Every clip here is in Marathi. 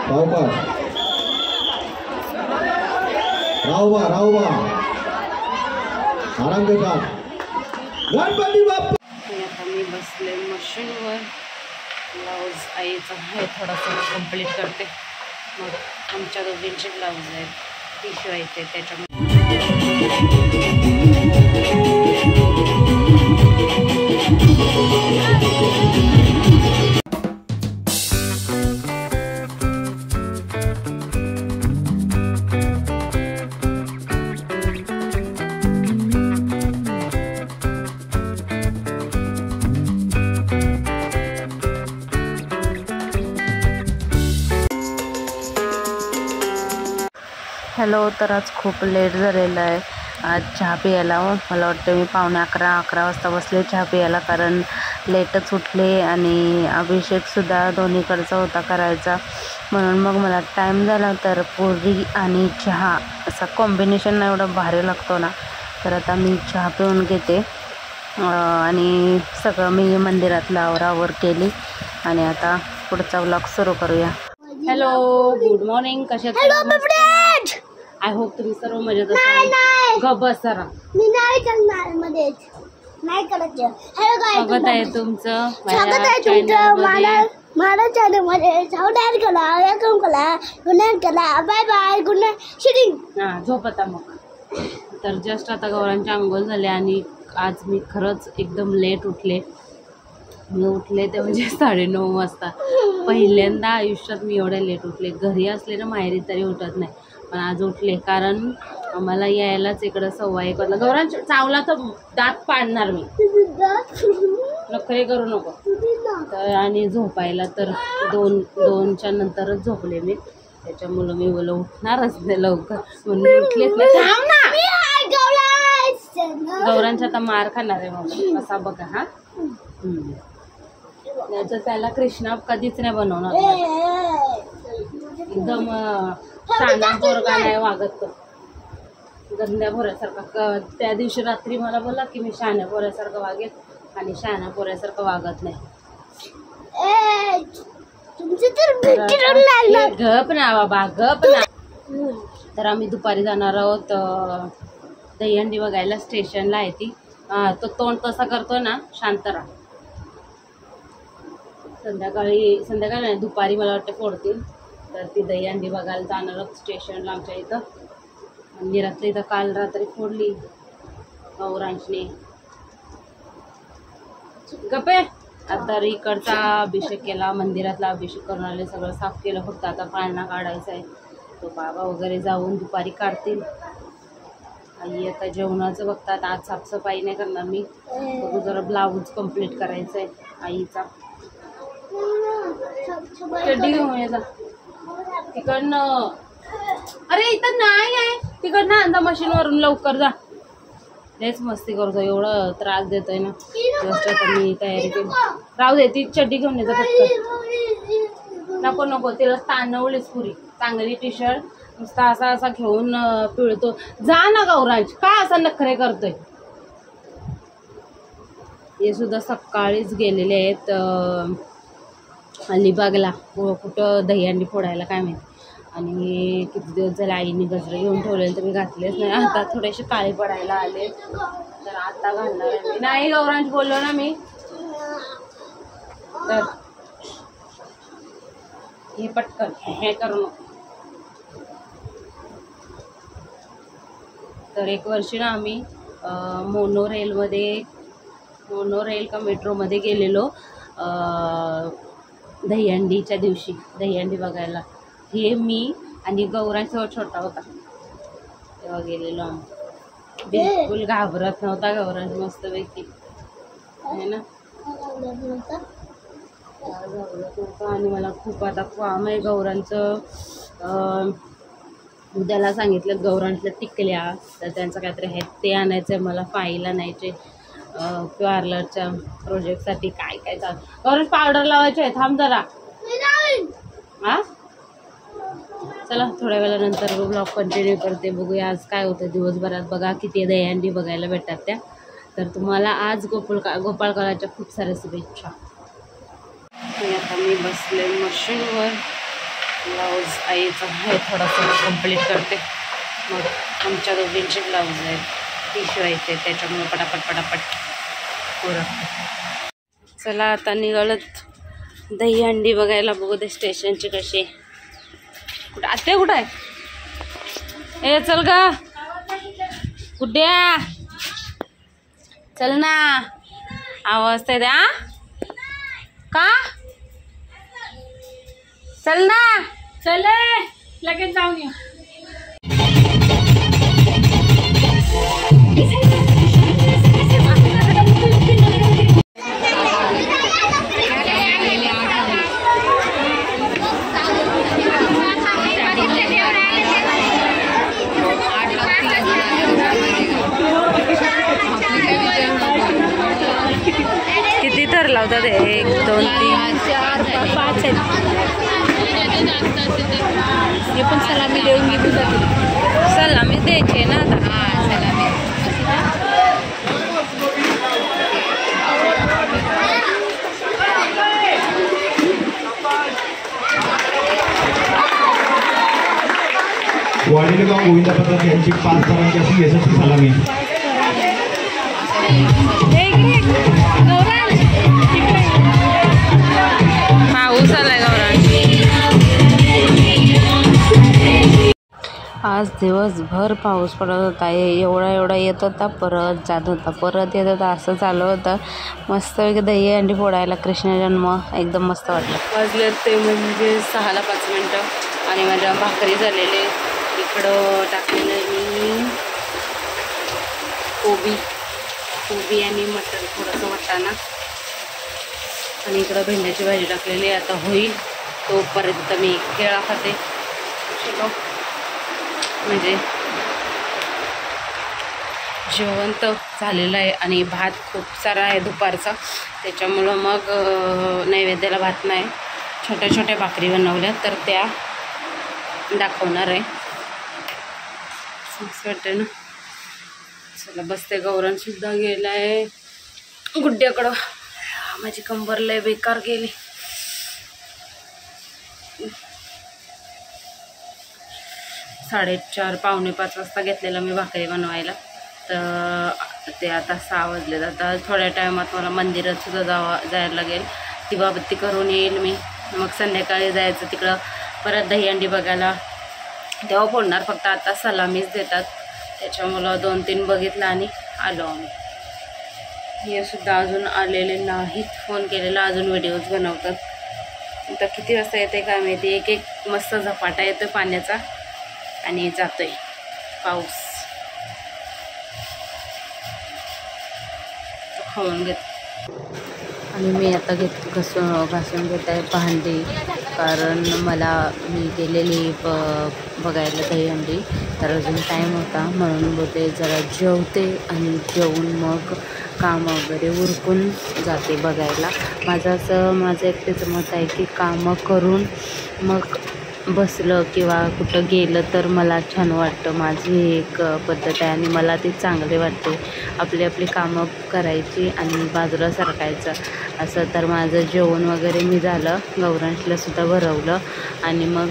राहुबा आराम देतात. गणपती बाप्पा. आता मी बसले मशीनवर. ब्लाऊज आईचा आहे थोडासा कंप्लीट करते. मग आमच्या दोघींचे ब्लाऊज आहेत ती शिवायचे त्याच्यामध्ये. हॅलो, तर आज खूप लेट झालेला आहे. आज चहा प्यायला मला वाटतं मी 11:45 वाजता बसले चहा प्यायला, कारण लेटच उठले आणि अभिषेकसुद्धा दोन्हीकडचा होता करायचा, म्हणून मग मला टाईम झाला. तर पोळी आणि चहा असा कॉम्बिनेशन एवढा भारी लागतो ना. तर आता मी चहा पिऊन घेते आणि सगळं मी मंदिरातलं आवरावर केली आणि आता पुढचा व्लॉग सुरू करूया. Hello, good morning. कशात आय होप तुम्ही सर्व मजेत असाल. गबसरा मी नाही करणार मध्येच नाही करायचं. हॅलो गाइस, स्वागत आहे तुमचं माझ्या चॅनलमध्ये. सबस्क्राइब करा, लाईक करा, गुड करा. Bye bye, good night. शिटिंग. हां, झोप आता मग. तर जस्ट आता गौरांची आंघोळ झाले आणि आज मी खरंच एकदम लेट उठले. मी उठले ते म्हणजे 9:30 वाजता. पहिल्यांदा आयुष्यात मी एवढ्या लेट उठले. घरी असले ना माहेरी तरी उठत नाही, पण आज उठले कारण मला यायलाच इकडं 1:15 वाजला. गौरांच्या चावला तर दात पाडणार मी, नखरे करू नको. तर आणि झोपायला तर 2च्या नंतरच झोपले मी, त्याच्यामुळं मी बोला उठणारच नाही लवकर, म्हणून मी उठलेच नाही. थांब ना, गौरांच्या आता मार खाणार आहे मग असा बघा. हा त्याचं त्याला कृष्णा कधीच नाही बनवणार. एकदम शाणा पोरगा नाही वागत तो, गंध्या पोऱ्यासारखा. त्या दिवशी रात्री मला बोला की मी शाण्या पोऱ्यासारखं वागेल आणि शाण्या पोऱ्यासारखं वागत नाही. गप ना बाबा, गप ना. तर आम्ही दुपारी जाणार आहोत दहीहंडी बघायला. स्टेशनला आहे ती. तो तोंड तसा करतो ना, शांत राहा. संध्याकाळी नाही, दुपारी मला वाटतं फोडतील. तर ती दहीहंडी बघायला जाणार आहोत स्टेशनला आमच्या इथं. मंदिरातली इथं काल रात्री फोडली गौरांशने. गप्पे. आता इकडचा अभिषेक केला, मंदिरातला अभिषेक करून आले, सगळं साफ केलं. फक्त आता पाळणा काढायचा आहे, तो बाबा वगैरे जाऊन दुपारी काढतील. आई आता जेवणाचं बघतात. आज साफसफाई नाही करणार मी, बघू जरा ब्लाऊज कंप्लीट करायचा आहे आईचा. चड्डी घेऊन येजा तिकडनं. अरे इथं नाही आहे, तिकडनं आणजा मशीनवरून लवकर जा. तेच मस्ती करतो, एवढं त्रास देतोय ना. जस्ट आता मी तयारी केली. राहू दे, ती चड्डी घेऊन येजा फक्त. नको तिला ताणवलीच पुरी. चांगली टी शर्ट नुसता असा घेऊन पिळतो. जा ना गौरांश, का असा नखरे करतोय. हे सुद्धा सकाळीच गेलेले आहेत अलिबागला, कुठं दहीहंडी फोडायला काय माहिती. आणि किती दिवस झाले आईने गजरे घेऊन ठेवलेले तर मी घातलेच नाही. आता थोडेसे काळे पडायला आले तर आता घालणार आहे मी. नाही गौरांश बोललो ना मी. तर हे पटकन हे करू नको. तर एक वर्षी ना आम्ही मोनोरेल का मेट्रोमध्ये गेलेलो दहीहंडीच्या दिवशी, दहीहंडी बघायला. हे मी आणि गौरांश छोटा होता तेव्हा गेलेलो आम्ही. बिलकुल घाबरत नव्हता गौरांश, मस्तपैकी आहे ना. घाबरत नव्हता. आणि मला खूप आता काम आहे गौरांचं. उद्याला सांगितलं गौरांशला टिकल्या, तर त्यांचं काहीतरी आहे ते आणायचं आहे मला. फाईल आणायचे पार्लरच्या प्रोजेक्टसाठी. काय चालू. गौरांश पावडर लावायचे आहे, थांब जरा. हां चला, थोड्या वेळानंतर ब्लॉग कंटिन्यू करते. बघूया आज काय होतं दिवसभरात. बघा किती दहीहंडी बघायला भेटतात त्या. तर तुम्हाला आज गोपाळकालाच्या खूप साऱ्या शुभेच्छा. आता मी बसले मशीनवर. ब्लाऊज आईचं हे थोडंसं कंप्लीट करते. मग आमच्या दोघींचे ब्लाऊज आहेत ती शिवायचे, त्याच्यामुळे पटापट उरकते. चला आता निघालत दही हंडी बघायला. बघू दे स्टेशनची कशी. कुठं आत्या कुठं आहे? ए चल ग कुठ्या, चल ना. आवाज ते द्या का, चल ना. चल लगेच जाऊन या. किती तर लावतात? 1 2 3 4 5 आहेत. हे पण सलामी देऊन घेऊन जाते. सलामी द्यायची ना आता. हां सलामी. वाडेगाव गोविंदा पद्धत यांची 5 जणांची अशी यशस्वी सलामी. पाऊस आलाय गौरांग. आज दिवसभर पाऊस पडत होता. एवढा येत होता, परत जात होता, परत येत होता, असं चालू होतं. मस्त दही अंडी फोडायला कृष्ण जन्म एकदम मस्त वाटलं. वाजले ते म्हणजे 6ला 5 मिनटं आणि माझ्या भाकरी झालेले. इकडं टाकलेलं मी कोबी आणि मटर, थोडंसं वाटाणा, आणि इकडं भेंड्याची भाजी टाकलेली. आता होईल तोपर्यंत मी केळा खाते. चलो म्हणजे जेवण तर झालेलं आहे आणि भात खूप सारा आहे दुपारचा, त्याच्यामुळं मग नैवेद्याला भात नाही. छोट्या भाकरी बनवल्या तर त्या दाखवणार आहे. असं वाटतं ना. चला बसते. गौरांसुद्धा गेला आहे गुड्ड्याकडं. माझी कंबर लय बेकार गेली. 4:30 पावणे 5 वाजता घेतलेलं मी भाकरी बनवायला, तर ते आता 6 वाजले. आता थोड्या टायमात मला मंदिरात सुद्धा जायला लागेल. दिवाबत्ती करून येईल मी. मग संध्याकाळी जायचं तिकडं परत दहीहंडी बघायला, तेव्हा फोडणार. फक्त आता सलामीच देतात, त्याच्यामुळं 2-3 बघितलं आणि आलो आम्ही. हे सुद्धा अजून आलेले नाहीत. फोन केलेला, अजून व्हिडिओज बनवतात. आता किती वाजता येते काय माहिती. एक मस्त झपाटा येतो पाण्याचा आणि जातोय पाऊस. खाऊन घेत आणि मी आता घासून घेत आहे भांडी, कारण मी गेलेली बघायला दहीहंडी, तर अजून टाईम होता म्हणून बोलते जरा जेवते आणि जेवून मग काम वगैरे उरकून जाते बघायला. माझं एकटेचं मत आहे की कामं करून मग बसलं किंवा कुठं गेलं तर मला छान वाटतं. माझी एक पद्धत आहे आणि मला ती चांगली वाटते. आपली कामं करायची आणि बाजूला सरकायचं असं. तर माझं जेवण वगैरे मी झालं, गौरांशला सुद्धा भरवलं आणि मग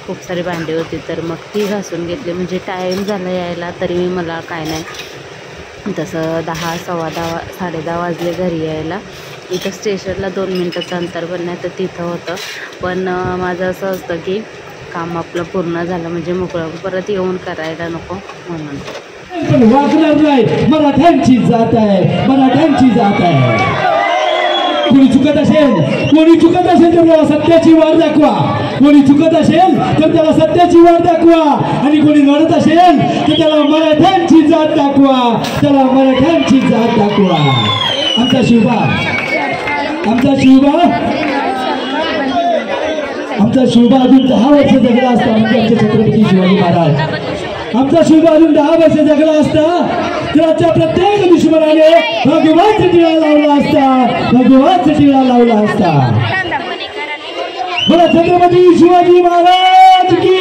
खूप सारी भांडी होती तर मग ती घासून घेतली. म्हणजे टाईम झाला यायला, तरी मला काय नाही तसं 10 सव्वा 10 10:30 वाजले घरी यायला. इथं स्टेशनला 2 मिनटाचं अंतर पण नाही, तर तिथं होतं. पण माझं असं असतं की काम आपलं पूर्ण झालं म्हणजे मोकळं, परत येऊन करायला नको म्हणून. वागणार नाही. मराठ्यांची जात आहे, मराठ्यांची जात आहे. कोणी चुकत असेल तर त्याला सत्याची वाट दाखवा. कोणी चुकत असेल तर त्याला सत्याची वाट दाखवा. आणि कोणी लढत असेल तर त्याला मराठ्यांची जात दाखवा. त्याला मराठ्यांची जात दाखवा. आमचा शिवबा अजून 10 वर्ष जगला असता. म्हणजे आमचे छत्रपती शिवाजी महाराज. आमचा शिवबा अजून 10 वर्ष जगला असता तर आजच्या प्रत्येक दुश्मनाने भगवानचा टिळा लावला असता. बोला छत्रपती शिवाजी महाराज की.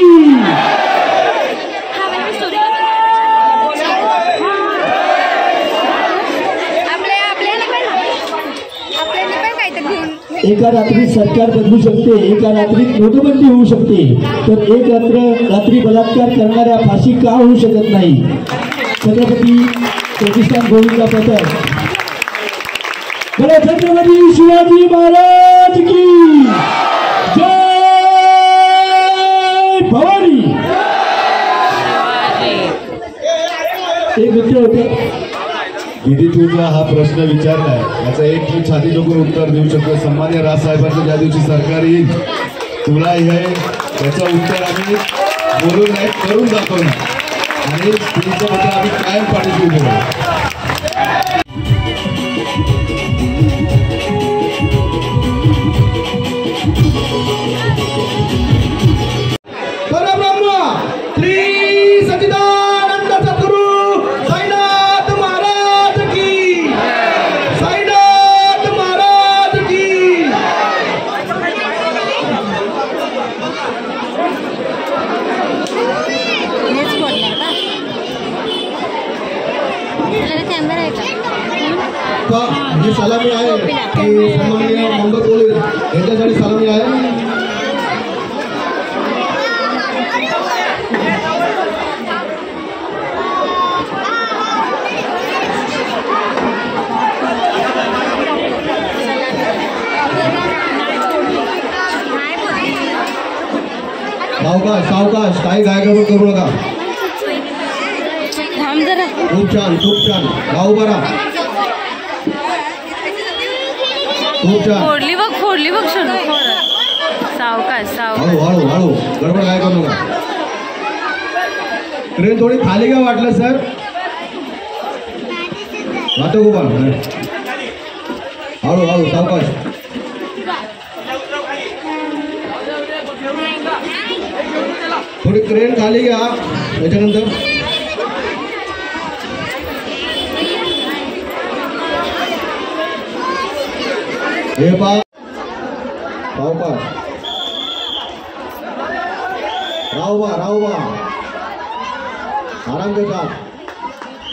एका रात्रीत सरकार बदलू शकते, एका रात्रीत नोटबंदी होऊ शकते, तर एक रात्री बलात्कार करणाऱ्या फाशी का होऊ शकत नाही? छत्रपती प्रतिष्ठान गोविंदा पथक, बोला छत्रपती शिवाजी महाराज की जय भवानी. एक मित्र होते किती तुझा हा प्रश्न विचारलाय, याचा एक मी छाती ठोकून उत्तर देऊ शकतो. सन्मान्य राजसाहेबांचं ज्या दिवशी सरकार येईल, तुला हे त्याचं उत्तर आम्ही बोलून नाही करून दाखवणार आणि तुमच्याबद्दल आम्ही कायम पाणी देऊ. परब्रह्म श्री सच्चिदानंद सद्गुरु साईनाथ महाराज की, साईनाथ महाराज की. हेच बोलणार का? आपल्याला कॅमेरा आहे का? ही सलामी आहे की सन्माननीय मंगल पोलीस यांच्यासाठी सलामी आहे. सावकाश सावकाश, काही गायगडबड करू नका. थांब जरा. खूप छान खूप छान. गाऊ बरा खूप छान. फोडली बघ शोनू. सावकाश सावकाश. हळू हळू हळू, गडबड काय करू नका. ट्रेन थोडी खाली का वाटलं सर? वाटो गोबा. हळू हळू सावकाश. थोडी क्रेन खाली घ्या. त्याच्यानंतर हे पा सावकाश. राहू बा आराम के साथ.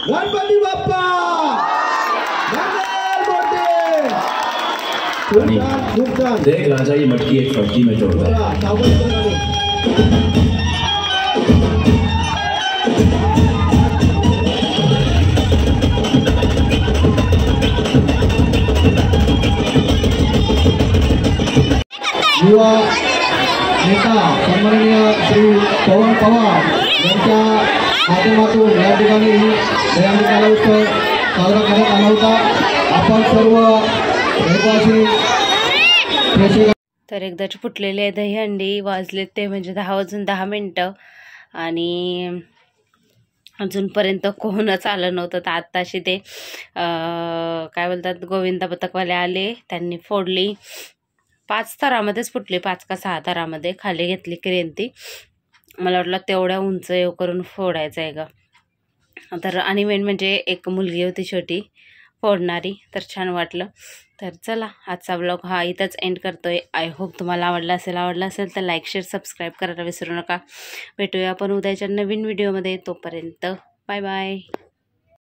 गणपती बाप्पा खूप छान. देख राजा, ये मटकी एक फटकी में तोड़ता है. युवा नेता सन्माननीय श्री पवन पवार यांच्या माध्यमातून या ठिकाणी दहीहंडी मेळा उत्सव साजरा करण्यात आला होता. आपण सर्व रहिवासी प्रेक्षक. तर एकदाची फुटलेली आहे दहीहंडी. वाजलेत ते म्हणजे 10:10 आणि अजूनपर्यंत कोणच आलं नव्हतं. तर आत्ताशी ते काय बोलतात गोविंदा पथकवाले आले, त्यांनी फोडली. 5 थरामध्येच फुटली, 5 का 6 थरामध्ये. खाली घेतली क्रेन ती. मला वाटलं तेवढ्या उंच येऊ करून फोडायचं आहे का. तर आणि मेन म्हणजे एक मुलगी होती छोटी फोडणारी. तर छान वाटलं. तर चला आजचा ब्लॉग हा इथंच एंड करतोय. आय होप तुम्हाला आवडला असेल तर लाईक शेअर सबस्क्राईब करायला विसरू नका. भेटूया आपण उद्याच्या नवीन व्हिडिओमध्ये. तोपर्यंत बाय बाय.